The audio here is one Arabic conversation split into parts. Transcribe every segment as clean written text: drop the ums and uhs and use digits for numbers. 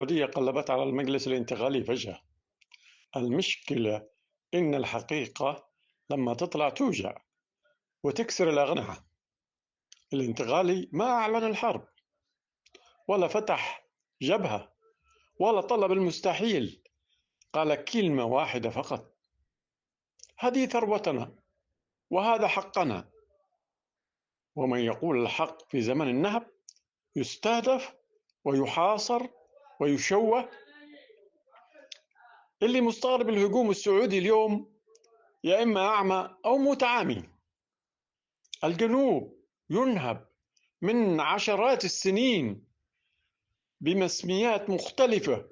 السعودية قلبت على المجلس الانتقالي فجأة. المشكلة إن الحقيقة لما تطلع توجع وتكسر الأغنية. الانتقالي ما أعلن الحرب ولا فتح جبهة ولا طلب المستحيل، قال كلمة واحدة فقط: هذه ثروتنا وهذا حقنا. ومن يقول الحق في زمن النهب يستهدف ويحاصر ويشوه. اللي مستغرب الهجوم السعودي اليوم يا إما أعمى أو متعامي. الجنوب ينهب من عشرات السنين بمسميات مختلفة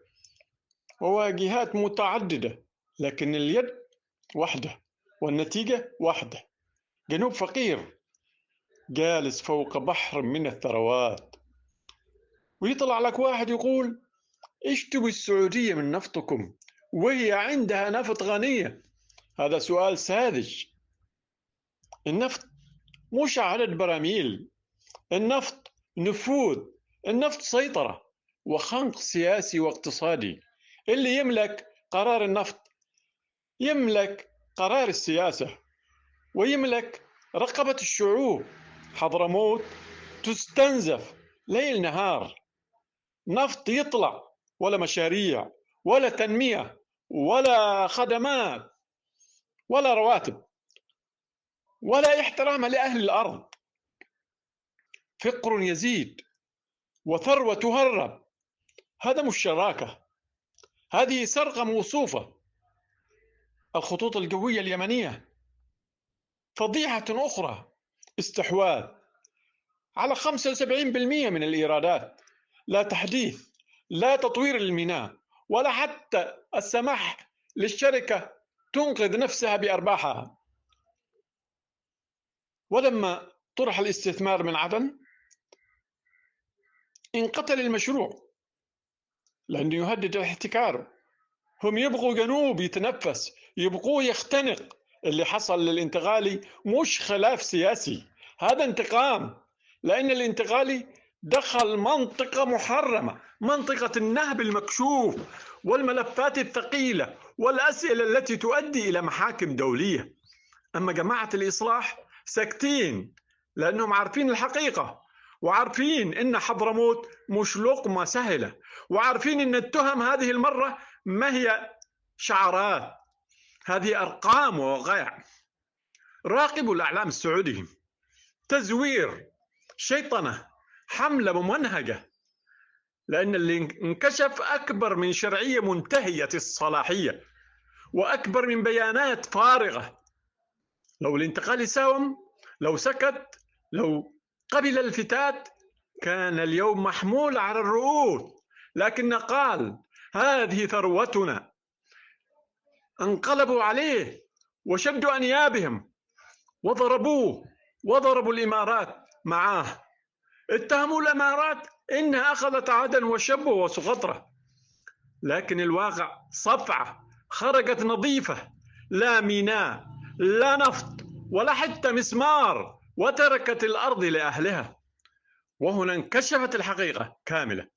وواجهات متعددة، لكن اليد واحدة والنتيجة واحدة. جنوب فقير جالس فوق بحر من الثروات، ويطلع لك واحد يقول: إيش تبي السعودية من نفطكم وهي عندها نفط غنية؟ هذا سؤال ساذج. النفط مش عدد براميل، النفط نفوذ، النفط سيطرة وخنق سياسي واقتصادي. اللي يملك قرار النفط يملك قرار السياسة ويملك رقبة الشعوب. حضرموت تستنزف ليل نهار، نفط يطلع ولا مشاريع ولا تنمية ولا خدمات ولا رواتب ولا احترام لأهل الأرض. فقر يزيد وثروة تهرب. هذا مش شراكة، هذه سرقة موصوفة. الخطوط الجوية اليمنية فضيحة أخرى، استحواذ على 75% من الإيرادات، لا تحديث، لا تطوير الميناء، ولا حتى السماح للشركة تنقذ نفسها بأرباحها. ولما طرح الاستثمار من عدن انقتل المشروع لأنه يهدد الاحتكار. هم يبغوا جنوب يتنفس، يبغوا يختنق. اللي حصل للانتقالي مش خلاف سياسي، هذا انتقام، لأن الانتقالي دخل منطقة محرمة، منطقة النهب المكشوف والملفات الثقيلة والأسئلة التي تؤدي إلى محاكم دولية. أما جماعة الإصلاح ساكتين لأنهم عارفين الحقيقة، وعارفين إن حضرموت مش لقمة سهلة، وعارفين إن التهم هذه المرة ما هي شعارات، هذه أرقام ووقائع. راقبوا الإعلام السعودي، تزوير، شيطنة، حملة ممنهجة، لأن اللي انكشف أكبر من شرعية منتهية الصلاحية وأكبر من بيانات فارغة. لو الانتقالي ساوم، لو سكت، لو قبل الفتات، كان اليوم محمول على الرؤوس، لكن قال: هذه ثروتنا. انقلبوا عليه وشدوا أنيابهم وضربوه وضربوا الإمارات معاه. اتهموا الإمارات إنها أخذت عدن وشبه وسقطرة، لكن الواقع صفعة خرجت نظيفة، لا ميناء، لا نفط، ولا حتى مسمار، وتركت الأرض لأهلها. وهنا انكشفت الحقيقة كاملة.